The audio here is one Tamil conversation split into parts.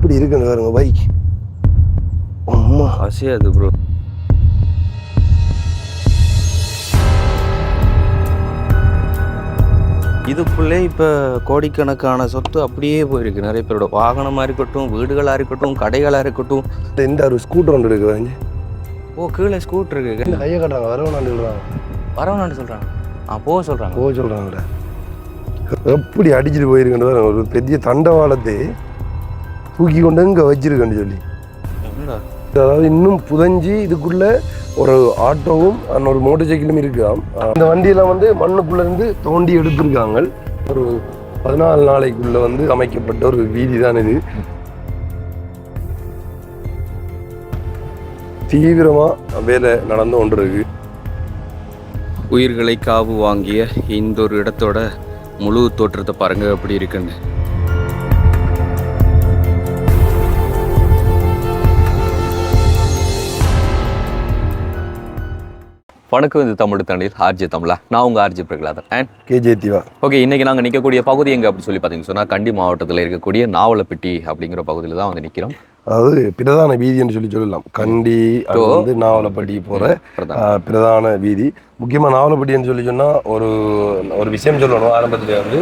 எப்படி இருக்குன்னு பாருங்க பைக். அம்மா அசையாது ப்ரோ. இதுக்குள்ளே இப்போ கோடிக்கணக்கான சொத்து அப்படியே போயிருக்கு. நிறைய பேரோட வாகனமாக இருக்கட்டும், வீடுகளாக இருக்கட்டும், கடைகளாக இருக்கட்டும். இந்த ஒரு ஸ்கூட்டர் ஒன்று இருக்கு பாருங்க. ஓ, கீழே ஸ்கூட்டர் இருக்கு. இந்த கையை கட்டுறாங்க, வரவனாண்டு சொல்கிறாங்க. வரவனாண்டு சொல்கிறாங்க. போக சொல்கிறாங்க. போக சொல்கிறாங்கடா. எப்படி அடிச்சுட்டு போயிருக்கேன் பாருங்க. ஒரு பெரிய தண்டவாளத்தை தூக்கி கொண்டு இங்கே வச்சிருக்கேன்னு சொல்லி. அதாவது இன்னும் புதஞ்சி இதுக்குள்ள ஒரு ஆட்டோவும் ஒரு மோட்டர் சைக்கிளும் இருக்காம். இந்த வண்டியெல்லாம் வந்து மண்ணுக்குள்ள இருந்து தோண்டி எடுத்திருக்காங்க. ஒரு 14 நாளைக்குள்ள வந்து அமைக்கப்பட்ட ஒரு வீதி தான் இது. தீவிரமா வேலை நடந்து கொண்டு இருக்கு. உயிர்களை காவு வாங்கிய இந்த ஒரு இடத்தோட முழு தோற்றத்தை பாருங்க எப்படி இருக்குன்னு. வணக்கம், இது தமிழ் தண்ணீர் ஆர்ஜி தமிழா. நான் உங்கள் R G Prahaladhan and K J Diva. Okay, இன்றைக்கி நாங்கள் நிற்கக்கூடிய பகுதி எங்கே அப்படின்னு சொல்லி பார்த்தீங்கன்னு சொன்னால் கண்டி மாவட்டத்தில் இருக்கக்கூடிய நாவலப்பிட்டி அப்படிங்கிற பகுதியில் தான் வந்து நிற்கிறோம். அதாவது பிரதான வீதின்னு சொல்லலாம். கண்டி அது வந்து நாவலப்பட்டி போகிற பிரதான வீதி. முக்கியமாக நாவலப்பட்டின்னு சொல்லி சொன்னால் ஒரு விஷயம் சொல்லணும். ஆரம்பத்தில் வந்து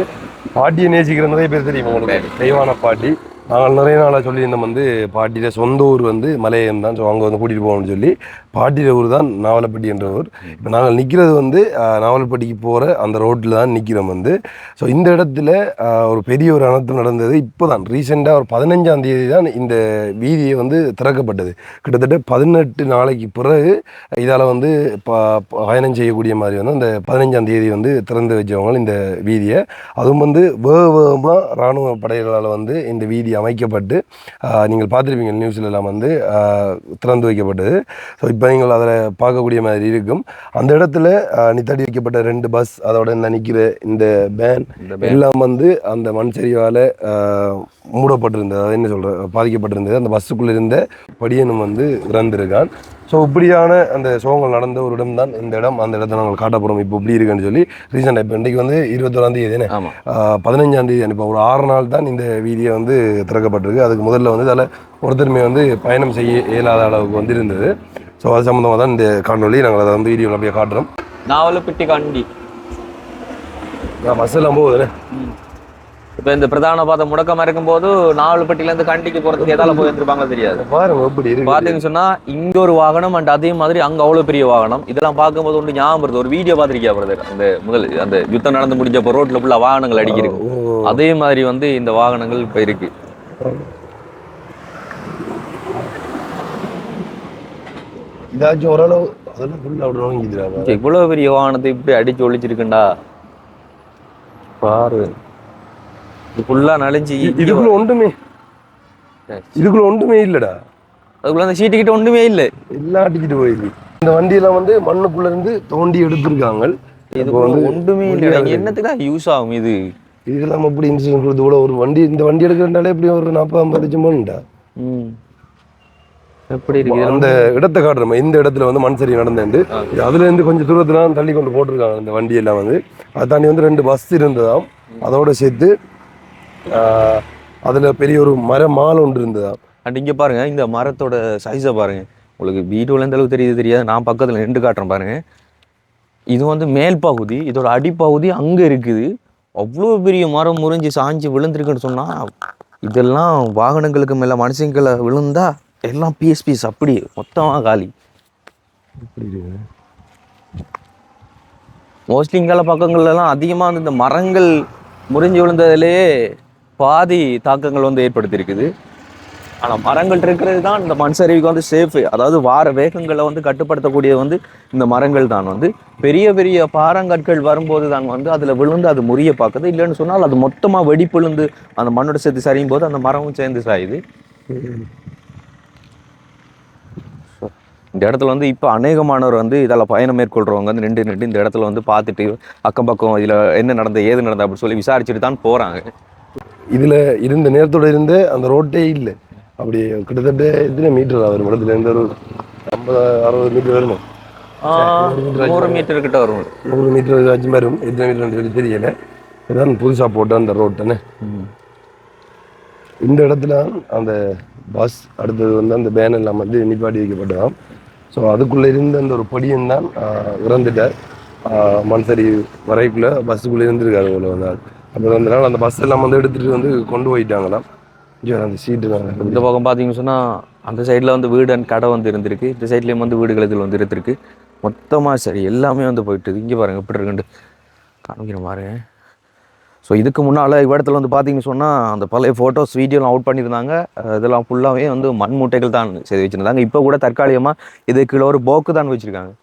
பாட்டியை நேசிக்கிற நிறைய பேர் தெரியும் உங்களுக்கு. தெய்வான பாட்டி. நாங்கள் நிறைய நாளாக சொல்லியிருந்தோம் வந்து பாட்டியோட சொந்த ஊர் வந்து மலையம் தான். ஸோ அங்கே வந்து கூட்டிகிட்டு போகணும்னு சொல்லி பாட்டியோட ஊர் தான் நாவலப்பட்டி என்ற ஊர். இப்போ நாங்கள் நிற்கிறது வந்து நாவலப்பட்டிக்கு போகிற அந்த ரோட்டில் தான் நிற்கிறோம் வந்து. ஸோ இந்த இடத்துல ஒரு பெரிய ஒரு அனர்த்தம் நடந்தது. இப்போ தான் ரீசெண்டாக ஒரு 15ஆம் தேதி தான் இந்த வீதியை வந்து திறக்கப்பட்டது. கிட்டத்தட்ட 18 நாளைக்கு பிறகு இதால் வந்து பயணம் செய்யக்கூடிய மாதிரி வந்து அந்த 15ஆம் தேதி வந்து திறந்து வச்சவங்க இந்த வீதியை. அதுவும் வந்து வேகமாக இராணுவ படைகளால் வந்து இந்த வீதி அமைக்கப்பட்டு நீங்கள் பார்த்துருப்பீங்க நியூஸில் எல்லாம் வந்து திறந்து வைக்கப்பட்டது. ஸோ இப்போ நீங்கள் அதில் பார்க்கக்கூடிய மாதிரி இருக்கும். அந்த இடத்துல நித்தாடி வைக்கப்பட்ட 2 பஸ், அதோட நிற்கிற இந்த பேன் எல்லாம் வந்து அந்த மண் சரிவால் மூடப்பட்டிருந்தது. அதாவது என்ன பாதிக்கப்பட்டிருந்தது. அந்த பஸ்ஸுக்குள்ளே இருந்த படியனும் வந்து இறந்திருக்கான். ஸோ இப்படியான அந்த சோகங்கள் நடந்த ஒரு இடம் தான் இந்த இடம். அந்த இடத்த நாங்கள் காட்ட போகிறோம் இப்போ இப்படி இருக்குன்னு சொல்லி. ரீசெண்டாக இப்போ இன்றைக்கு வந்து 21ஆம் தேதி தானே, 15ஆம் தேதி இப்போ ஒரு 6 நாள் தான் இந்த வீதியை வந்து திறக்கப்பட்டிருக்கு. அதுக்கு முதல்ல வந்து அதில் ஒருத்தருமே வந்து பயணம் செய்ய இயலாத அளவுக்கு வந்து இருந்தது. ஸோ அது சம்மந்தமாக தான் இந்த காணொலி நாங்கள் அதை வந்து வீடியோவில் அப்படியே காட்டுறோம். நாவலப்பிட்டி கண்டி பஸ் எல்லாம் போகுதுண்ணே. இப்போ இந்த பிரதான பாதை முடக்கமாக இருக்கும்போது நாவலப்பட்டியிலேருந்து கண்டிக்கு போகிறதுக்கு எதால போய் வந்துருப்பாங்க தெரியாது. பாருங்க எப்படி இருக்கு. பார்த்தீங்கன்னு சொன்னால் இங்கே ஒரு வாகனம் அண்ட் அதே மாதிரி அங்கே அவ்வளோ பெரிய வாகனம். இதெல்லாம் பார்க்கும்போது ஒன்று ஞாபகம் வருது. ஒரு வீடியோ பார்த்துருக்கியா பிரதர்? அந்த யுத்தம் நடந்து முடிஞ்சப்போ ரோட்டில் ஃபுல்லாக வாகனங்கள் அடிக்கிருக்கு. அதே மாதிரி வந்து இந்த வாகனங்கள் இப்போ இருக்கு. இதாச்சும் ஓரளவு அதெல்லாம் ஃபுல்லாக அவ்வளோ வாங்கிக்கிறாங்க. இவ்வளோ பெரிய வாகனத்தை இப்படி அடிச்சு ஒழிச்சிருக்குண்டா பாரு. இது ஃபுல்லாக நனைஞ்சி இதுக்குள்ள ஒன்றுமே இல்லைடா. அதுக்குள்ள அந்த சீட்டு கிட்ட ஒன்றுமே இல்லை, எல்லாம் அடிச்சுட்டு போயிருக்கு. இந்த வண்டியெல்லாம் வந்து மண்ணுக்குள்ள இருந்து தோண்டி எடுத்திருக்காங்க. இது வந்து ஒன்றுமே இல்லை. என்னத்துக்கு தான் யூஸ் ஆகும் இது? இதெல்லாம் எப்படி இன்சூரன்ஸ் கொடுத்து கூட ஒரு வண்டி இந்த வண்டி எடுக்கிறனாலே எப்படி ஒரு 40-50 லட்சம் போகணுண்டா. எப்படி இருக்கு அந்த இடத்தை காட்டுறோம். இந்த இடத்துல வந்து மண் சரி நடந்தேன். அதுல இருந்து கொஞ்சம் தூரத்துல தள்ளி கொண்டு போட்டிருக்காங்க இந்த வண்டியெல்லாம் வந்து. அதை தாண்டி வந்து 2 பஸ் இருந்ததாம். அதோட சேர்த்து அதில் பெரிய ஒரு மாலை ஒன்று இருந்ததா. அண்ட் இங்கே பாருங்கள், இந்த மரத்தோட சைஸை பாருங்கள். உங்களுக்கு வீடியோவில் எந்த அளவுக்கு தெரியாது. நான் பக்கத்தில் நின்று காட்டுறேன் பாருங்கள். இது வந்து மேல் பகுதி, இதோட அடிப்பகுதி அங்கே இருக்குது. அவ்வளோ பெரிய மரம் முறிஞ்சு சாஞ்சு விழுந்திருக்குன்னு சொன்னால் இதெல்லாம் வாகனங்களுக்கு மேலே மனுஷங்களை விழுந்தா எல்லாம் பீஸ் அப்படி மொத்தமாக காலி. மோஸ்ட்லி இங்கால பக்கங்கள்லாம் அதிகமாக வந்து இந்த மரங்கள் முறிஞ்சு விழுந்ததுலேயே பாதி தாக்கங்கள் வந்து ஏற்படுத்தியிருக்குது. ஆனால் மரங்கள் இருக்கிறது தான் இந்த மண் சரிவுக்கு வந்து சேஃபு. அதாவது வார வேகங்களை வந்து கட்டுப்படுத்தக்கூடியது வந்து இந்த மரங்கள் தான். வந்து பெரிய பெரிய பாறாங்கற்கள் வரும்போது தான் வந்து அதில் விழுந்து அது முறிய பார்க்குது. இல்லைன்னு சொன்னால் அது மொத்தமாக வெடிப்புழுந்து அந்த மண்ணோட சேர்த்து சரியும் போது அந்த மரமும் சேர்ந்து சாயுது. இந்த இடத்துல வந்து இப்போ அநேகமானவர் வந்து இதில் பயணம் மேற்கொள்கிறவங்க வந்து நின்று இந்த இடத்துல வந்து பார்த்துட்டு அக்கம் பக்கம் இதில் என்ன நடந்தது ஏது நடந்தது அப்படின்னு சொல்லி விசாரிச்சுட்டு தான் போகிறாங்க. இதில் இருந்த நேரத்தோடு இருந்த அந்த ரோட்டே இல்லை. அப்படி கிட்டத்தட்ட எத்தனை மீட்டர் வரும்? இடத்துல இருந்து ஒரு 50-60 மீட்டர் வருமா? 100 மீட்டர் கிட்ட வரும். 100 மீட்டர் ஆச்சு வரும். எத்தனை மீட்டர் சொல்லி தெரியல. இதான் புதுசாக போட்ட அந்த ரோட்டுன்னு. இந்த இடத்துல அந்த பஸ் அடுத்தது வந்து அந்த பேனர் எல்லாம் வந்து நிப்பாட்டி வைக்கப்பட்டதாம். ஸோ அதுக்குள்ளே இருந்த அந்த ஒரு படியன் தான் இறந்துட்டார். மண் சரிவு வரைக்குள்ள பஸ்ஸுக்குள்ளே இருந்திருக்காரு போல வந்தால். அப்புறம் அந்த நாள் அந்த பஸ் எல்லாம் வந்து எடுத்துகிட்டு வந்து கொண்டு போயிட்டாங்களாம். இங்கே அந்த சீட்டு தான் இந்த பக்கம் பார்த்தீங்கன்னு சொன்னா அந்த சைடில் வந்து வீடு அண்ட் கடை வந்து இருந்திருக்கு. இந்த சைட்லேயும் வந்து வீடுகள் இதில் வந்து இருந்திருக்கு. மொத்தமாக சரி எல்லாமே வந்து போயிட்டு இங்கே பாருங்க எப்படி இருக்குன்ட்டு காமிக்கிற மாதிரி. ஸோ இதுக்கு முன்னால் இடத்துல வந்து பார்த்தீங்கன்னு சொன்னால் அந்த பழைய ஃபோட்டோஸ் வீடியோலாம் அவுட் பண்ணியிருந்தாங்க. இதெல்லாம் ஃபுல்லாகவே வந்து மண் மூட்டைகள் தான் செய்து வச்சுருந்தாங்க. இப்போ கூட தற்காலிகமாக இது கீழே ஒரு போக்கு தான் வச்சுருக்காங்க.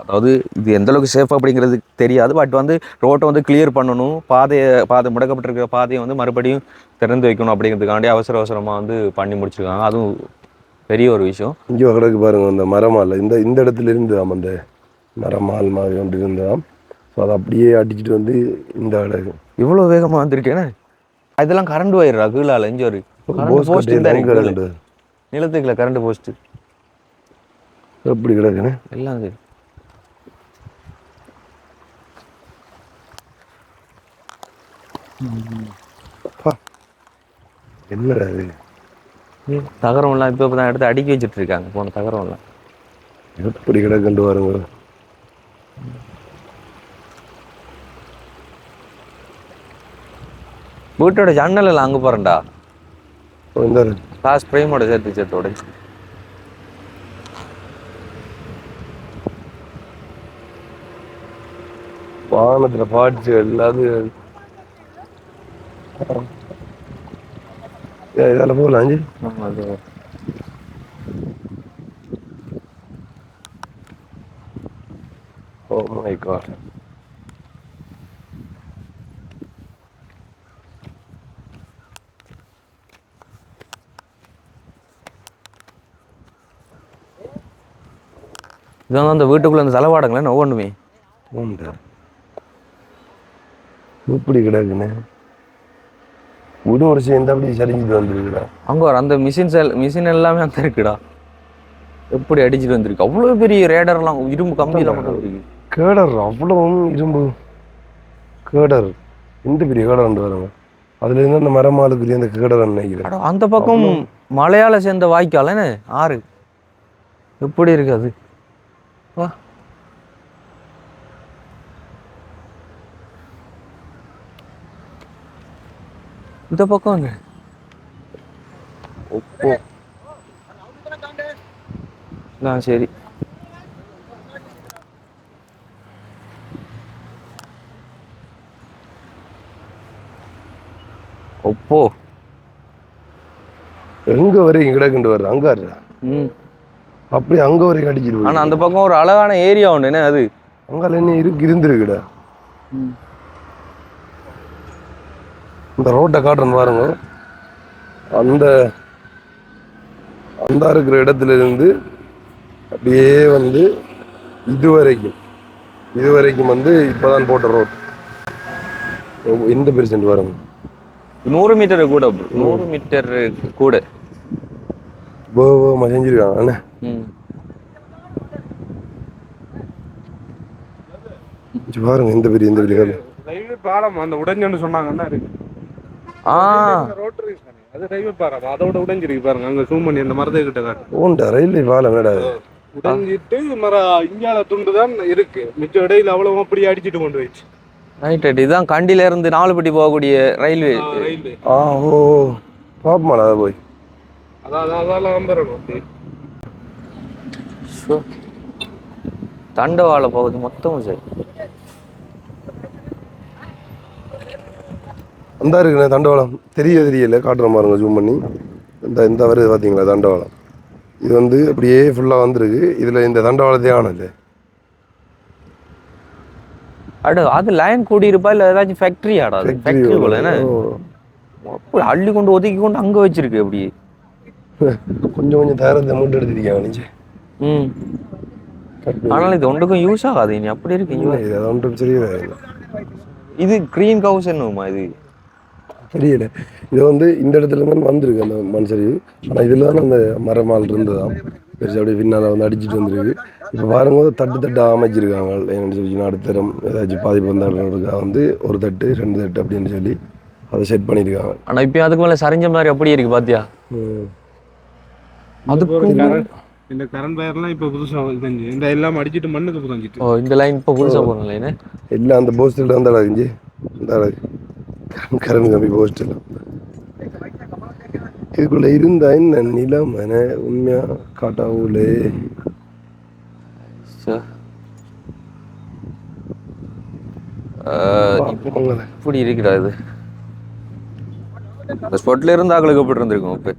அதாவது இது எந்த அளவுக்கு சேஃப் அப்படிங்கிறது தெரியாது. பட் வந்து ரோட்டை வந்து கிளியர் பண்ணணும், பாதை முடக்கப்பட்டிருக்கிற பாதையை வந்து மறுபடியும் திறந்து வைக்கணும் அப்படிங்கிறதுக்காண்டி அவசரமாக வந்து பண்ணி முடிச்சிருக்காங்க. அதுவும் பெரிய ஒரு விஷயம். இங்கே கிடக்கு பாருங்க அந்த மரமால் இந்த இடத்துல இருந்து அந்த மரமால் மாதிரி ஒன்று இருந்தால் ஸோ அதை அப்படியே அடிச்சுட்டு வந்து இந்த கிடக்கு. இவ்வளோ வேகமாக வந்திருக்கேன்னு இதெல்லாம் கரண்ட் வயிறா கீழால இங்கே ஒரு போஸ்ட் நிலத்துக்குள்ள கரண்ட் போஸ்ட் எப்படி கிடக்குன்னு எல்லாம் சரி. என்னடா அது தகரம்லாம் இப்போ தான் எடுத்து அடுக்கி வச்சுட்டு இருக்காங்க. போன தகரம்லாம் எப்படி கிடக்குண்டு பாருங்க. வீட்டோட ஜன்னல் எல்லாம் அங்கே போகிறேன்டா. இந்த கிளாஸ் ஃப்ரேமோட சேர்த்தோட வானத்தில் பாட்டு எல்லாத்தையும் இதில் போகலாம் அஞ்சு. Oh my god. இதான் அந்த வீட்டுக்குள்ள அந்த செலவாடங்களே ஒவ்வொன்றுமே உண்டு. இப்படி கிடக்குன்னு ஒரு சேர்ந்து அப்படி சரிஞ்சிட்டு வந்துருக்குடா. அங்கே வர அந்த மிஷின் எல்லாமே அந்த இருக்குடா. எப்படி அடிச்சுட்டு வந்திருக்கு. அவ்வளோ பெரிய ரேடர்லாம் இரும்பு கம்பியெல்லாம் மட்டும் இருக்கு. கேடர் அவ்வளவும் இரும்பு கேடர். இந்த பெரிய கேடர் வந்து வருங்க. அதுல இருந்து அந்த மரமாளுக்கு அந்த கேடர் நினைக்கிறேன். அந்த பக்கம் மலையாள சேர்ந்த வாய்க்காலன்னு ஆறு எப்படி இருக்காது. வா இந்த பக்கம் சரி. ஒப்போ எங்க வரைக்கும் கிடக்குண்டு வருது அங்க அப்படி அங்க வரைக்கும் அடிச்சிட்டு. ஆனா அந்த பக்கம் ஒரு அழகான ஏரியா உண்டு என்ன அது அங்கால என்ன இருந்திருக்குடா. இந்த ரோட்டை காட்டுறேன்னு பாருங்க. அந்த அந்த இருக்கிற இடத்துல இருந்து அப்படியே வந்து இதுவரைக்கும் வந்து இப்பதான் போட்ட ரோட். எந்த பெர்சென்ட் பாருங்க. 100 மீட்டர் கூட 100 மீட்டர் கூட செஞ்சிருக்காங்க. பாருங்க இந்த பெரிய ரயில்வே பாலம் அந்த உடைஞ்சன்னு சொன்னாங்கன்னா இருக்கு. அது ரயில்வே பாலம் அதோட உடைஞ்சிருக்கு பாருங்க. அங்க ஜூம் பண்ணி அந்த மரத்தை கிட்ட காட்டு. ரயில்வே பாலம் உடைஞ்சிட்டு இங்கால துண்டு தான் இருக்கு. மிச்ச இடையில அவ்வளவு அப்படி அடிச்சுட்டு கொண்டு போயிடுச்சு. Right right. இதுதான் கண்டியில இருந்து நாலுபட்டி போகக்கூடிய ரயில்வே. ஓ பாப்பமாடா போய் அதெல்லாம் நம்புறேன். தண்டவாள போகுது மொத்தமும் சரி. அந்த இருக்குண்ணே தண்டவாளம் தெரியல காட்டுற பாருங்க ஜூம் பண்ணி. இந்த வருது பார்த்தீங்களா தண்டவாளம். இது வந்து அப்படியே ஃபுல்லாக வந்திருக்கு. இதில் இந்த தண்டவாளத்தே ஆனது. அது லைன் கூடி இருப்பா இல்லை ஏதாச்சும் ஃபேக்ட்ரி ஆடாது. ஃபேக்ட்ரி போல என்ன அள்ளி கொண்டு ஒதுக்கி கொண்டு அங்கே வச்சிருக்கு. அப்படி கொஞ்சம் தயாரத்தை மூட்டை எடுத்துருக்கீங்க. ஆனால் இது ஒன்றுக்கும் யூஸ் ஆகாது. நீ அப்படி இருக்கு ஒன்றும் சரியா. இது கிரீன் ஹவுஸ் என்னமா இது தெரியல. இது வந்து இந்த இடத்துல இருந்து வந்திருக்கு அந்த மண் சரிவு. ஆனால் இதில் தான் அந்த மரமால் இருந்ததான் பெருசாக அப்படியே பின்னால் வந்து அடிச்சுட்டு வந்துருக்கு. இப்போ பாருங்க தட்டு அமைச்சிருக்காங்க. என்னென்னு சொல்லி நடுத்தரம் ஏதாச்சும் பாதிப்பு வந்தாலும் வந்து ஒரு தட்டு 2 தட்டு அப்படின்னு சொல்லி அதை செட் பண்ணியிருக்காங்க. ஆனா இப்ப அதுக்கு மேல சரிஞ்ச மாதிரி அப்படியே இருக்கு பாத்தியா. ம். அதுக்கு இந்த கரண்ட் வயர்லாம் இப்போ புதுசா செஞ்சு இந்த எல்லாம் அடிச்சிட்டு மண்ணுக்கு புதஞ்சிட்டு. ஓ இந்த லைன் இப்ப புதுசா போன லைன். எல்லாம் அந்த போஸ்டில் தான் அழகுஞ்சு இந்த அழகு கரண்ட் கம்பி போஸ்டில் இதுக்குள்ள இருந்தா என்ன நிலம் என உண்மையா காட்டாவூலே. இப்படி இருக்கிறா இது. இந்த ஸ்பாட்ல இருந்து ஆக்களுக்கு எப்படி இருந்திருக்கும் இப்ப.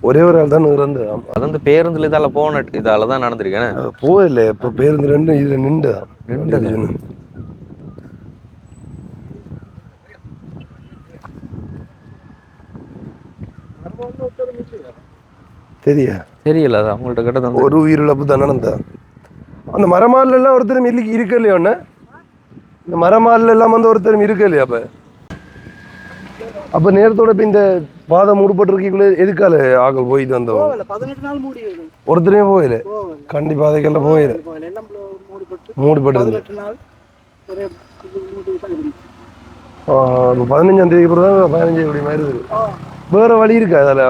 ஒரே ஒரு ஆள் தான் இருந்து. அது வந்து பேருந்துல இதால போன இதால தான் நடந்திருக்கேன். போகல இப்ப பேருந்து ரெண்டு இதுல நின்று தெரியல. அது அவங்கள்ட்ட கிட்ட ஒரு உயிரிழப்பு தான் நடந்தா. அந்த மரமால எல்லாம் ஒருத்தரும் இருக்க இல்லையா ஒண்ணு. இந்த மரமால எல்லாம் வந்து ஒருத்தரும் இருக்க இல்லையா அப்ப. அப்ப நேரத்தோட இப்ப இந்த பாதம் மூடப்பட்டிருக்கீங்களே எதுக்கால ஆக்கள் போயிட்டு வந்தோம். 18 நாள் மூடி ஒருத்தரையே போயில கண்டிப்பா அதுக்கெல்லாம் போயில மூடிப்பட்டு 15ஆம் தேதி பிறகு 15 இப்படி மாதிரி இருக்கு. வேற வழி இருக்கா அதால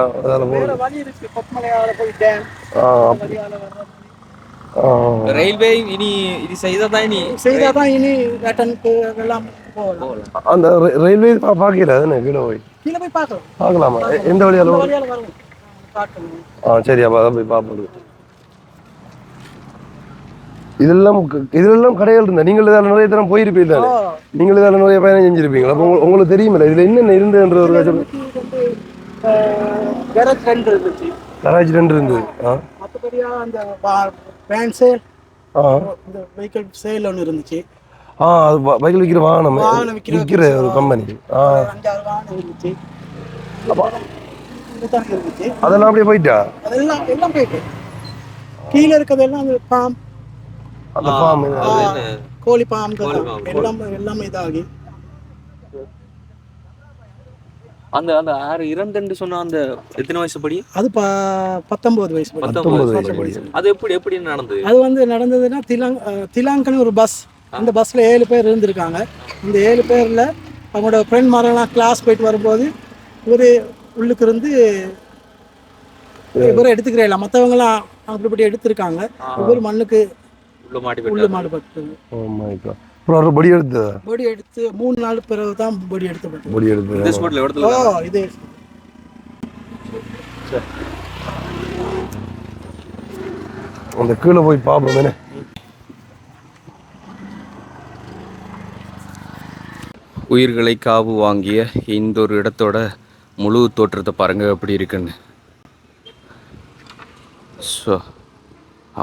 ரயில்வே இனி இது செய்தாதான் இனி எல்லாம் அந்த ரயில்வே பாக்கல தானே கீழே போய் பார்க்கலாமா எந்த வழியால சரி அப்ப அதான் போய் பார்ப்போம். இதெல்லாம் கடைகள் இருந்தா நீங்கள் இதால நிறைய தரம் போயிருப்பீங்க தானே. நீங்கள் இதால நிறைய பயணம் செஞ்சிருப்பீங்களா. அப்போ உங்களுக்கு தெரியுமில்ல இதுல என்னென்ன இருந்ததுன்ற ஒரு கராஜ் 2 இருந்தது. மற்றபடியா அந்த வேன் சேல் இந்த வெஹிக்கிள் சேல் ஒன்று இருந்துச்சு. அது பைக்கில் விற்கிற வாகனம் விற்கிற ஒரு கம்பெனி. 5-6 வாகனம் இருந்துச்சு. அதெல்லாம் அப்படியே போயிட்டா. எல்லாம் போயிட்டு கீழே இருக்கிறதெல்லாம் அந்த பாம் அந்த ஃபார்ம் கோழி பாம் எல்லாமே இதாகி அந்த அந்த ஆறு இறந்துன்னு சொன்ன அந்த எத்தனை வயசு படி. அது 19 வயசு படி. அது எப்படி நடந்தது. அது வந்து நடந்ததுன்னா திலாங்கன்னு ஒரு பஸ். அந்த பஸ்ல 7 பேர் இருந்திருக்காங்க. இந்த 7 பேர்ல அவங்களோட ஃப்ரெண்ட் மாரெல்லாம் கிளாஸ் போயிட்டு வரும்போது இவர் உள்ளுக்கு இருந்து இவரை எடுத்துக்கிறேன். மற்றவங்களாம் அப்படிப்படி எடுத்திருக்காங்க. இவர் மண்ணுக்கு உள்ள மாடுபட்டு பொடி எடுத்து 3 நாள் பிறகு தான் பொடி எடுத்து இது அந்த கீழே போய் பார்ப்போம் தானே. உயிர்களை காவு வாங்கிய இந்த ஒரு இடத்தோட முழு தோற்றத்தை பாருங்க எப்படி இருக்குன்னு. ஸோ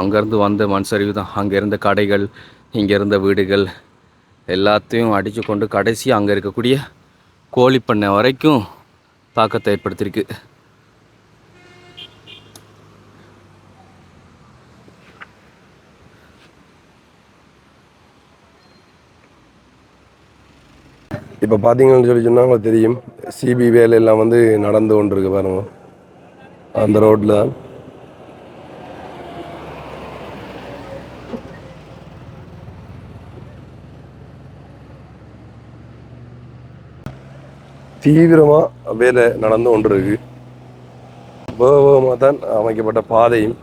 அங்கேருந்து வந்த மண் சரிவு தான். அங்கே இருந்த கடைகள் இங்கே இருந்த வீடுகள் எல்லாத்தையும் அடித்து கொண்டு கடைசி அங்கே இருக்கக்கூடிய கோழிப்பண்ணை வரைக்கும் தாக்கத்தை ஏற்படுத்தியிருக்கு. இப்போ பார்த்தீங்கன்னு சொல்லி சொன்னால் உங்களுக்கு தெரியும் சிபி வேலையெல்லாம் வந்து நடந்து கொண்டு இருக்கு பாருங்க. அந்த ரோட்டில் தான் தீவிரமாக வேலை நடந்து கொண்டிருக்கு. வேகமாக தான் அமைக்கப்பட்ட பாதையும்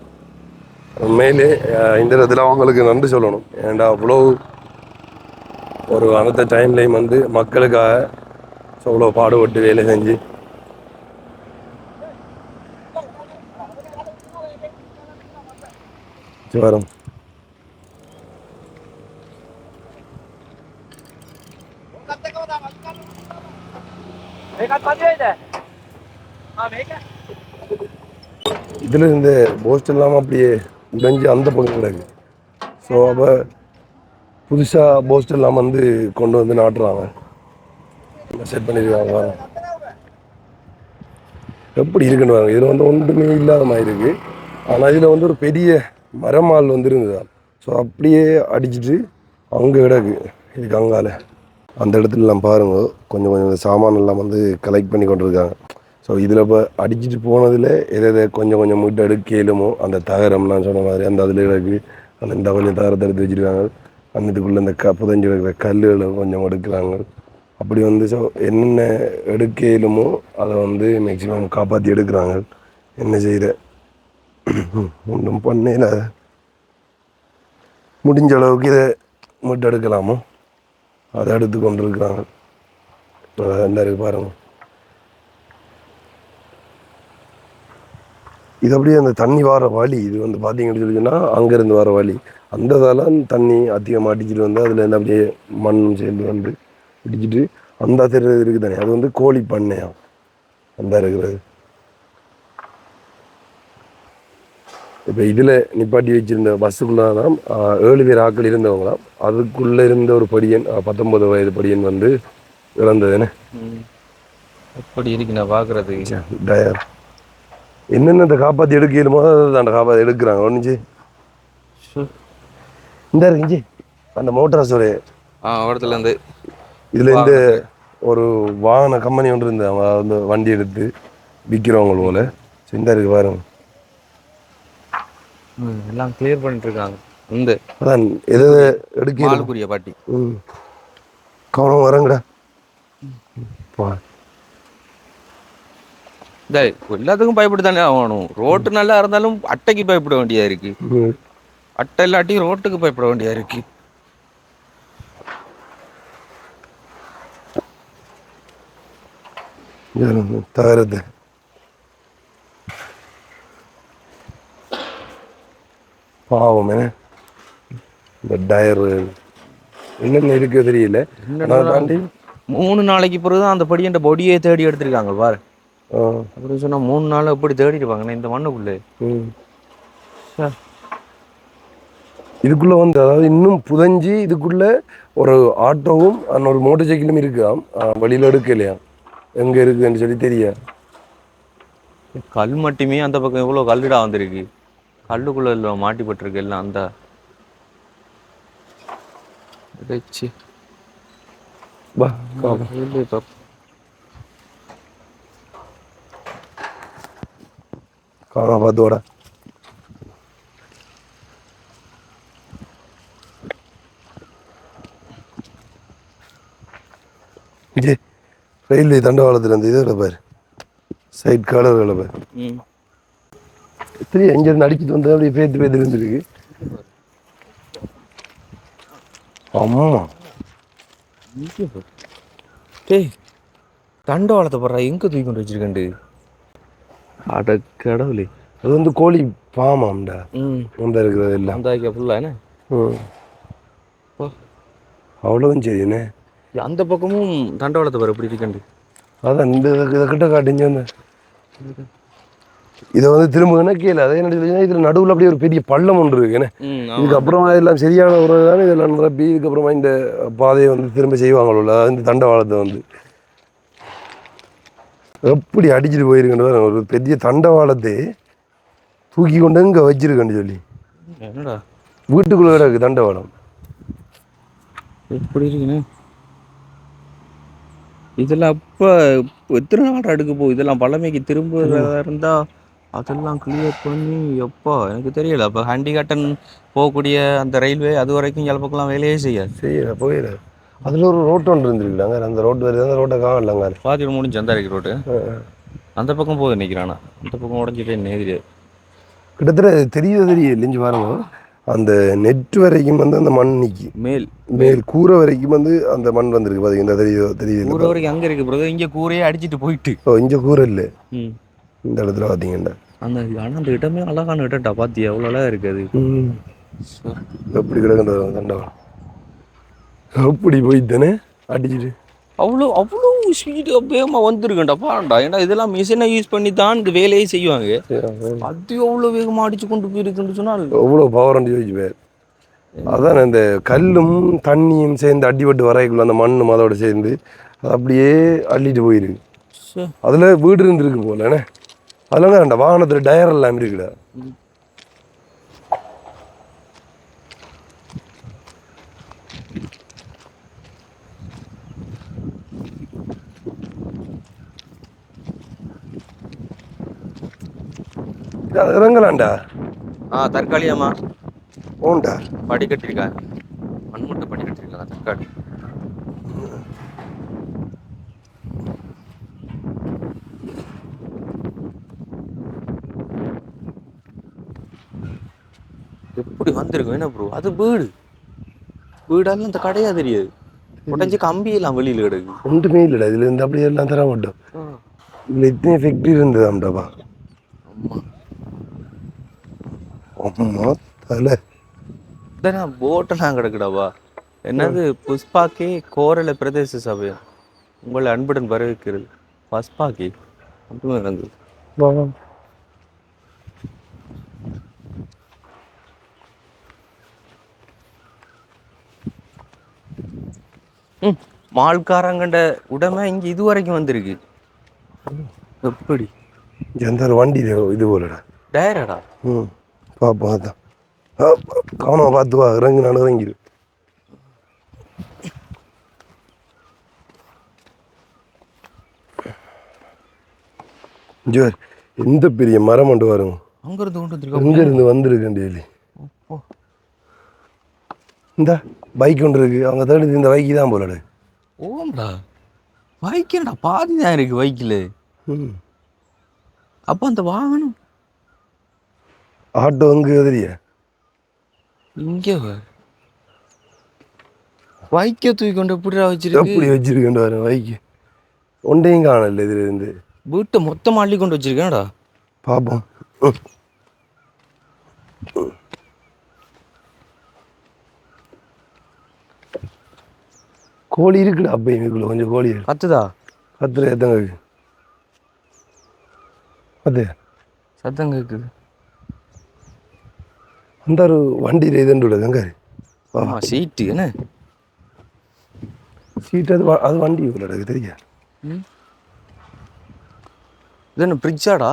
உண்மையிலே இந்த இடத்துல அவங்களுக்கு நன்றி சொல்லணும். ஏன்டா அவ்வளோ ஒரு அந்த டைம்லையும் வந்து மக்களுக்காக அவ்வளோ பாடுபட்டு வேலை செஞ்சு வரும். இதுல இந்த போஸ்ட் இல்லாமல் அப்படியே உடைஞ்சு அந்த பக்கம் கிடக்கு. ஸோ அப்போ புதுசாக போஸ்ட் எல்லாம் வந்து கொண்டு வந்து நாட்டுறாங்க, செட் பண்ணியிருக்காங்க. எப்படி இருக்குன்னு வாங்க. இதில் வந்து ஒன்றுமே இல்லாத மாதிரி இருக்குது. ஆனால் இதில் வந்து ஒரு பெரிய மரமால் வந்து இருந்ததா. ஸோ அப்படியே அடிச்சுட்டு அங்கே கிடக்கு. இதுக்கு அங்கால அந்த இடத்துலலாம் பாருங்க கொஞ்சம் கொஞ்சம் சாமான் எல்லாம் வந்து கலெக்ட் பண்ணி கொண்டு இருக்காங்க. ஸோ இதில் இப்போ அடிச்சுட்டு போனதில் எதை கொஞ்சம் கொஞ்சம் மீட்டு எடுக்கலுமோ அந்த தகரம்லாம் சொன்ன மாதிரி அந்த அதில் கிடக்கு. அந்த இந்த கொஞ்சம் தகரத்தை எடுத்து வச்சுருக்காங்க. அந்த இதுக்குள்ளே இந்த புதஞ்சு இருக்கிற கல்லுகளை கொஞ்சம் எடுக்கிறாங்க. அப்படி வந்து என்னென்ன எடுக்க இயலுமோ அதை வந்து மேக்சிமம் காப்பாற்றி எடுக்கிறாங்க. என்ன செய்கிற ஒன்றும் பண்ணல. முடிஞ்ச அளவுக்கு இதை மீட்டு எடுக்கலாமோ அதை எடுத்து கொண்டு இருக்கிறாங்க. என்ன இருக்கு பாருங்க. இது அப்படியே அந்த தண்ணி வர வழி இது வந்து பார்த்தீங்கன்னு சொல்லிச்சுன்னா அங்கேருந்து வர வழி அந்த இதெல்லாம் தண்ணி அதிகமாக அடிச்சுட்டு வந்து அதில் அப்படியே மண் சேர்ந்து வந்து இடிச்சிட்டு அந்த தெரு இருக்குது தானே அது வந்து கோழி பண்ணையாம் அந்த இருக்கிறது. இப்போ இதில் நிப்பாட்டி வச்சிருந்த பஸ்ஸுக்குள்ளே தான் 7 பேர் ஆக்கள் இருந்தவங்களாம். அதுக்குள்ளே இருந்த ஒரு படியன் 19 வயது படியன் வந்து இறந்ததுன்னு எப்படி இருக்கு நான் பார்க்குறது. டயர் என்னென்ன காப்பாற்றி எடுக்கலுமோ அந்த காப்பாற்றி எடுக்கிறாங்க. ஒன்றுச்சு இந்த இருக்குஞ்சி அந்த மோட்டார்ஸோட இடத்துல இருந்து இதில் இந்த ஒரு வாகன கம்பெனி ஒன்று இருந்து அவங்க வந்து வண்டி எடுத்து விற்கிறவங்க போல. இந்த இருக்கு பாருங்க. எல்லாம் கிளியர் பண்ணிட்டு இருக்காங்க. இந்த அதான் எது எடுக்க பாட்டி கவனம் வரங்கடா. எல்லாத்துக்கும் பயப்பட்டு தானே ஆகணும். ரோட்டு நல்லா இருந்தாலும் அட்டைக்கு பயப்பட வேண்டியதா இருக்கு. அட்டை இல்லாட்டி ரோட்டுக்கு பயப்பட வேண்டியதா இருக்கு. தகரத்து பாவமே இந்த டயரு என்னென்ன இருக்கு தெரியல. தாண்டி 3 நாளைக்கு பிறகுதான் அந்த படியன்ற பொடியை தேடி எடுத்திருக்காங்க பாரு. அப்படின்னு சொன்னா 3 நாள் எப்படி தேடி இருப்பாங்க இந்த மண்ணுக்குள்ளே. இதுக்குள்ள வந்து அதாவது இன்னும் புதஞ்சி இதுக்குள்ள ஒரு ஆட்டோவும் ஒரு மோட்டர் சைக்கிளும் இருக்காம். வழியில எடுக்கலையா எங்க இருக்குன்னு சொல்லி தெரியா. கல் மட்டுமே அந்த பக்கம் எவ்வளவு கல்லுடா வந்திருக்கு. கல்லுக்குள்ள இல்லை மாட்டிப்பட்டிருக்கு எல்லாம். அந்த பார்த்தோட இது ரயில்வே தண்டவாளத்துல இருந்து இது பாரு சைட் கலர் பாரு. சரி எங்கிருந்து அடிச்சுட்டு வந்து அப்படியே பேத்து பேத்து இருந்துருக்கு. ஆமா டேய் தண்டவாளத்தை போடுறா எங்க தூக்கி கொண்டு வச்சிருக்கண்டு. அட கடவுளே அது வந்து கோழி பாமாம்டா. அந்த இருக்கிறது எல்லாம் அந்த ஃபுல்லா என்ன அவ்வளவும் சரி என்ன அந்த பக்கமும் தண்டவாளத்தை பாரு எப்படி இருக்கண்டு. அதான் இந்த இதை கிட்ட காட்டிஞ்சு வந்து இதை வந்து திரும்ப கீழே அதே என்ன இதுல நடுவில் அப்படியே ஒரு பெரிய பள்ளம் ஒன்று இருக்கு என்ன. இதுக்கப்புறமா எல்லாம் சரியான ஒரு தானே இதெல்லாம் நிரப்பி இதுக்கப்புறமா இந்த பாதையை வந்து திரும்ப செய்வாங்களோ இந்த தண்டவாளத்தை வந்து எப்படி அடிச்சுட்டு போயிருக்கேன். ஒரு பெரிய தண்டவாளத்தை தூக்கி கொண்டு இங்கே வச்சிருக்கேன்னு சொல்லி என்னடா வீட்டுக்குள்ள இருக்கு தண்டவாளம் எப்படி இருக்குன்னு. இதெல்லாம் அப்போ எத்தனை நாள் அடுக்க போகுது. இதெல்லாம் பழமைக்கு திரும்ப இருந்தா அதெல்லாம் கிளியர் பண்ணி எப்பா எனக்கு தெரியல. அப்போ ஹேண்டிகேட்டன் போகக்கூடிய அந்த ரயில்வே அது வரைக்கும் சில பக்கம்லாம் வேலையே செய்யல போயிடு. அதில் ஒரு ரோட்டு ஒன்று இருந்துருக்கலாங்க. அந்த ரோட்டு வருது அந்த ரோட்டை காணலாங்க. பாதி முடிஞ்சு அந்த இருக்கு ரோட்டு அந்த பக்கம் போகுது நிற்கிறானா. அந்த பக்கம் உடஞ்சிட்டே நேதிரி கிட்டத்தட்ட தெரிய இல்லைஞ்சு பாருங்க. அந்த நெட் வரைக்கும் வந்து அந்த மண் நிற்கி மேல் கூரை வரைக்கும் வந்து அந்த மண் வந்திருக்கு பார்த்தீங்கன்னா தெரியுது. கூரை வரைக்கும் அங்கே இருக்கு பிறகு இங்கே கூரையே அடிச்சுட்டு போயிட்டு. இங்கே கூரை இல்லை இந்த இடத்துல பார்த்தீங்கன்னா அந்த ஆனால் அந்த இடமே அழகான இடம்டா. பார்த்தியா எவ்வளோ அழகா இருக்குது. எப்படி கிடக்குன்ற தண்டவாளம் எப்படி போயிட்டானே அடிச்சுட்டு அவ்வளோ ஸ்பீடு வேகமாக வந்துருக்கேன்டா பாருண்டா. ஏன்னா இதெல்லாம் மிஷினை யூஸ் பண்ணி தான் இந்த வேலையை செய்வாங்க. அது எவ்வளோ வேகமாக அடிச்சு கொண்டு போயிருக்குன்னு சொன்னால் எவ்வளோ பவர் அண்டி வச்சு பேர். அதான் இந்த கல்லும் தண்ணியும் சேர்ந்து அடிபட்டு வரைக்குள்ள அந்த மண்ணும் அதோட சேர்ந்து அது அப்படியே அள்ளிட்டு போயிருக்கு. அதில் வீடு இருந்துருக்கு போலண்ணே. அதெல்லாம் வேண்ட வாகனத்தில் டயர் எல்லாம் இருக்குடா. இறங்கலாம்டா. தற்காலிகமா ஓண்டா படி கட்டிருக்காங்க. மண்முட்டை படி கட்டிருக்காங்க தற்காலி. எப்படி வந்திருக்கும் என்ன ப்ரோ? அது வீடு வீடாலும் இந்த கடையா தெரியாது. உடஞ்சி கம்பி எல்லாம் வெளியில கிடக்கு. ஒன்றுமே இல்லைடா, இதுல இருந்து அப்படியே எல்லாம் தர மாட்டோம். இதுல இத்தனை ஃபேக்டரி இருந்ததாம்டாப்பா. அம்மா அம்மா தலை. இல்லைண்ணா போட்டெல்லாம் கிடக்குடாவா. என்னது புஷ்பாக்கி கோரள பிரதேச சபை உங்களை அன்புடன் வரவேற்கிறது. பஸ்பாக்கி அப்படின்னு இருந்தது. வா, வா. மால்காரங்கண்ட உடமை இங்க இது வரைக்கும் வந்திருக்கு. எப்படி எந்த ஒரு வண்டி இது போலடா. டயரடா? ம், பாப்போம். அதான் கவனமா பார்த்து வா, இறங்கு, நான் இறங்கிடு. ஜோர் எந்த பெரிய மரம் கொண்டு வரும். அங்க இருந்து கொண்டு வந்திருக்கோம். எங்க இருந்து வந்திருக்கேன் டெய்லி. இந்த பைக் ஒன்று இருக்கு, அவங்க தேடி இந்த பைக்கு தான் போலடு. ஓம்டா பைக் என்னடா பாதி தான் இருக்கு பைக்கில். ம், அப்போ அந்த வாகனம் ஆட்டோ எங்க எதிரிய இங்கே பைக்கை தூக்கி கொண்டு எப்படிடா வச்சிருக்கு? எப்படி வச்சிருக்கேன் வர பைக்கு ஒன்றையும் காணல இதுல இருந்து. வீட்டை மொத்தமாக அள்ளி கொண்டு வச்சிருக்கேன்டா. பார்ப்போம். கோழி இருக்குடா அப்ப எங்களுக்குள்ள கொஞ்சம் கோழி இருக்கு. கத்துதா? கத்துல எத்தங்க இருக்கு அது சத்தம் கேட்குது. அந்த ஒரு வண்டியில் இதுன்னு தங்க ஆமா சீட்டு என்ன சீட்டு அது அது வண்டி இவ்வளோ தெரியா? இது என்ன ஃப்ரிட்ஜாடா?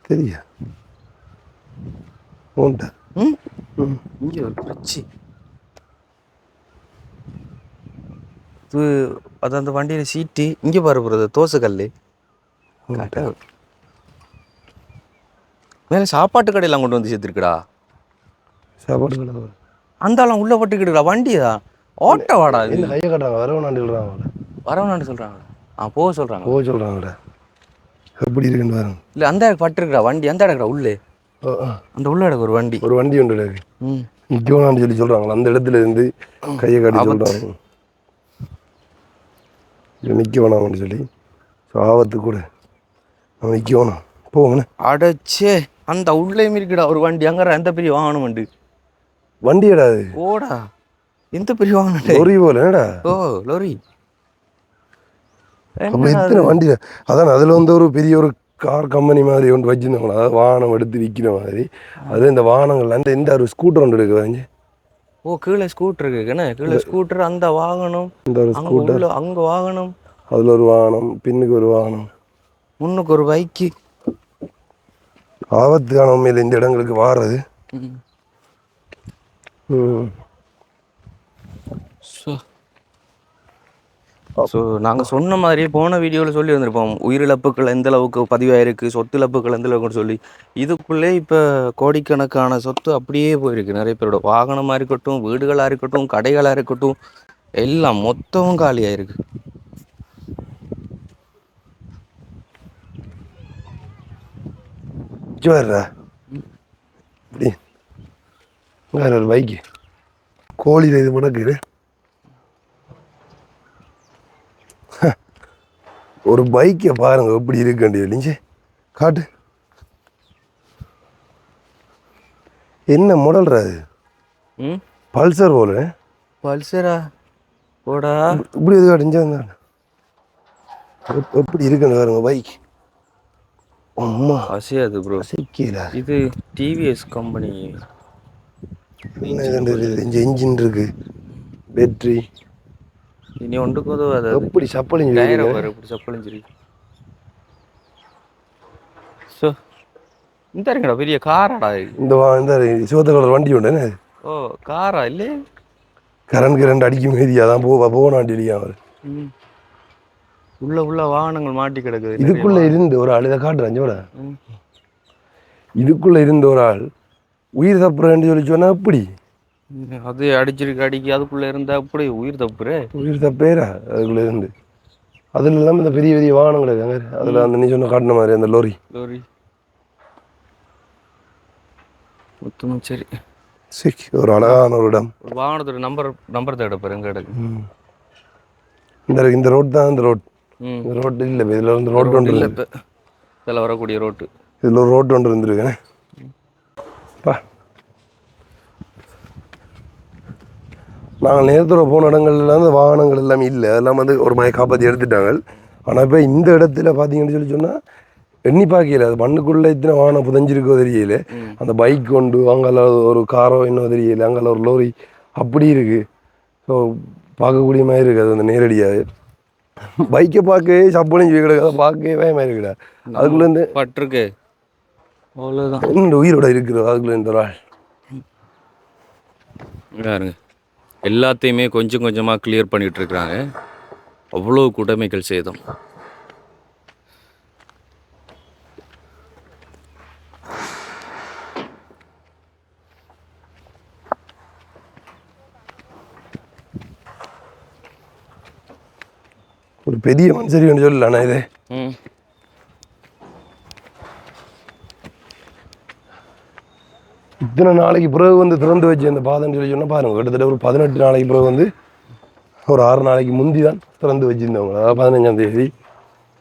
தெரியா உண்டா? ம் இங்கே ஒரு ஃப்ரிட்ஜு. இது அது அந்த வண்டியில் சீட்டு. இங்கே பாரு போகிறது தோசை கல். மேலே சாப்பாட்டு கடையெல்லாம் கொண்டு வந்து சேர்த்துருக்குடா. சாப்பாடு கடை அந்த ஆளும் உள்ளே பட்டுக்கிட்டுடா. வண்டியா ஓட்ட வாடா இது. என்ன கையை கட்டுறாங்க, வரவனாண்டு சொல்கிறாங்க, வரவனான்னு சொல்கிறாங்க. போக சொல்கிறாங்க. போக சொல்கிறாங்கடா. எப்படி இருக்குன்னு வரும். இல்லை அந்த பட்டுருக்குடா வண்டி. அந்த இடக்குடா உள்ளே அந்த உள்ள இடக்கு ஒரு வண்டி. ஒரு வண்டி ஒன்று இருக்கு. ம் நிற்கணும்னு சொல்லி சொல்கிறாங்களா, அந்த இடத்துல இருந்து கையை காட்டி சொல்கிறாங்க நிற்க வேணாம்னு சொல்லி. ஆபத்து கூட நம்ம நிற்க வேணாம் போங்கண்ணே. அடைச்சே அந்த உள்ளேயும் இருக்குடா ஒரு வண்டி. அங்கே எந்த பெரிய வாகனம் வண்டி வண்டி ஏடாது ஓடா. எந்த பெரிய வாகனம்? லொரி போலடா. ஓ லொரி. அப்போ எத்தனை வண்டி. அதான் அதில் வந்து ஒரு பெரிய ஒரு கார் கம்பெனி மாதிரி ஒன்று வச்சுருந்தாங்களா, அதாவது வாகனம் எடுத்து விற்கிற மாதிரி. அது இந்த வாகனங்கள் அந்த இந்த ஒரு ஸ்கூட்டர் ஒன்று இருக்கு வாங்கி. ஓ கீழே ஸ்கூட்டர் இருக்குண்ணே. கீழே ஸ்கூட்டர் அந்த வாகனம். இந்த ஒரு ஸ்கூட்டர் அங்கே வாகனம். அதில் ஒரு வாகனம், பின்னுக்கு ஒரு வாகனம், முன்னுக்கு ஒரு பைக்கு. ஆபத்துக்கான உண்மையில் இந்த இடங்களுக்கு வாரது. ஸோ நாங்கள் சொன்ன மாதிரியே போன வீடியோவில் சொல்லி வந்திருப்போம் உயிரிழப்புகள் எந்த அளவுக்கு பதிவாயிருக்கு, சொத்து இழப்புகள் எந்த அளவுக்கு சொல்லி. இதுக்குள்ளே இப்போ கோடிக்கணக்கான சொத்து அப்படியே போயிருக்கு. நிறைய பேரோட வாகனமாக இருக்கட்டும், வீடுகளாக இருக்கட்டும், கடைகளாக இருக்கட்டும், எல்லாம் மொத்தமும் காலியாயிருக்கு. வர்றா இப்படி வேற ஒரு பைக்கு கோழியில் இது முடக்குது. ஒரு பைக்கை பாருங்க எப்படி இருக்கண்டி இல்லைங்க. காட்டு என்ன மாடல்ரா அது? பல்சர் போல. பல்சரா போடா. இப்படி இது காட்டுங்க எப்படி இருக்குன்னு பாருங்க பைக். அம்மா அசையாது ப்ரோ. அசைக்கல. இது டிவிஎஸ் கம்பெனி. இன்ஜின் இருக்கு, பேட்டரி. இனி ஒன்றுக்கு உதவாது. எப்படி சப்பளிஞ்சு இப்படி சப்பளிஞ்சிருக்கு. ஸோ இந்த இருக்கடா பெரிய காராடா. இந்த சிவத்த கலர் வண்டி உண்டு. ஓ காரா இல்லையே. கரண்ட் அடிக்கும் மீதியா தான் போனாண்டி இல்லையா அவர். உள்ள வாகனங்கள் மாட்டி கிடக்குது. இதுக்குள்ள இருந்து ஒரு ஆள் இதை காட்டுறாஞ்சோட. இதுக்குள்ள இருந்த ஒரு ஆள் உயிர் தப்புறேன்னு சொல்லி சொன்னா எப்படி? அது அடிக்கி அதுக்குள்ள இருந்தா அப்படி உயிர் தப்புற. உயிர் தப்பேரா அதுக்குள்ள இருந்து. அதுல இல்லாம இந்த பெரிய பெரிய வாகனங்கள் இருக்காங்க. அதுல அந்த நீ சொன்ன காட்டின மாதிரி அந்த லோரி மொத்தமும் சரி சரி, ஒரு அழகான ஒரு இடம். ஒரு வாகனத்தோட நம்பர் தேட பாரு எங்க இடக்கு. இந்த ரோட் தான் இந்த ரோட். ம் இந்த ரோட் இல்லை, இதில் வந்து ரோட் ஒன்று இல்லை இருக்கு. இப்போ இதில் வரக்கூடிய ரோட்டு. இதில் ஒரு ரோட் ஒன்று இருந்திருக்கேன். நாங்கள் நேரத்தில் போன இடங்கள்ல வந்து வாகனங்கள் எல்லாமே இல்லை, அதெல்லாம் வந்து ஒரு மாதிரி காப்பாற்றி எடுத்துட்டாங்க. ஆனால் இப்போ இந்த இடத்துல பார்த்தீங்கன்னு சொன்னால் எண்ணி பார்க்கல, அது மண்ணுக்குள்ளே இத்தனை வாகனம் புதஞ்சிருக்கோ தெரியல. அந்த பைக் கொண்டு அங்கே ஒரு காரோ இன்னும் தெரியல, அங்கே ஒரு லோரி அப்படி இருக்குது. ஸோ பார்க்கக்கூடிய மாதிரி இருக்குது. அது வந்து நேரடியாக பைக்கை பார்க்கவே சப்பளையும் செய்ய கிடக்காது, பார்க்கவே மாதிரி இருக்குடா. அதுக்குள்ளேருந்து பட்டிருக்கு அவ்வளோதான். இந்த உயிரோட இருக்கிறது அதுக்குள்ளே இந்த ஆள். பாருங்க எல்லாத்தையுமே கொஞ்சம் கொஞ்சமாக கிளியர் பண்ணிட்டு இருக்கிறாங்க. அவ்வளோ குடைமைகள் சேதம். ஒரு பெரிய மனுஷரி சொல்லலாண்ணா இது. இத்தனை நாளைக்கு பிறகு வந்து திறந்து வச்சு அந்த பாதைன்னு சொல்லி சொன்னால் பாருங்க, கிட்டத்தட்ட ஒரு 18 நாளைக்கு பிறகு வந்து ஒரு 6 நாளைக்கு முந்தி தான் திறந்து வச்சுருந்தவங்க. அதாவது 15ஆம் தேதி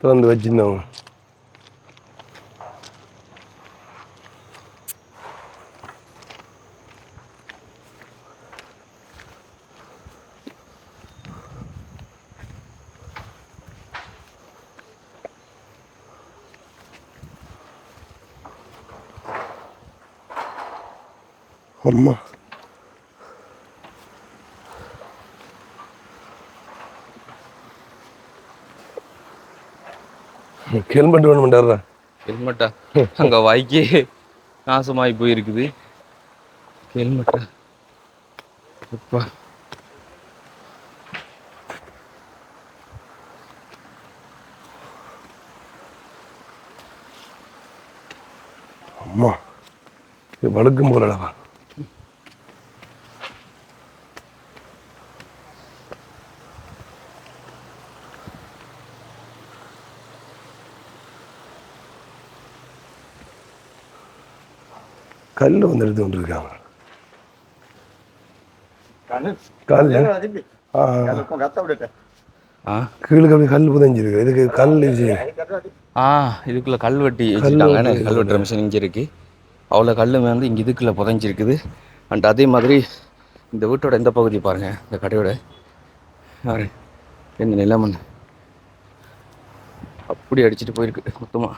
திறந்து வச்சுருந்தவங்க. அம்மா ஹெல்மெட் வேணுமெண்டாரா? ஹெல்மெட்டா? அங்கே வாய்க்கே நாசமாகி போயிருக்குது. ஹெல்மெட்டா? அப்பா அம்மா இது வழுக்கும் போலடா. கல் வந்து எடுத்து கொண்டிருக்காங்க. கீழே அப்படி கல் புதஞ்சிருக்கு. இதுக்கு கல் இதுக்குள்ள கல் வெட்டி வச்சுட்டாங்க. கல் வெட்டுற மிஷின் இங்கே இருக்கு. அவ்வளோ கல் வந்து இங்கே இதுக்குள்ள புதஞ்சிருக்குது. அண்ட் அதே மாதிரி இந்த வீட்டோட இந்த பகுதி பாருங்க, இந்த கடையோட என்ன நிலைமண் அப்படி அடிச்சுட்டு போயிருக்கு மொத்தமாக.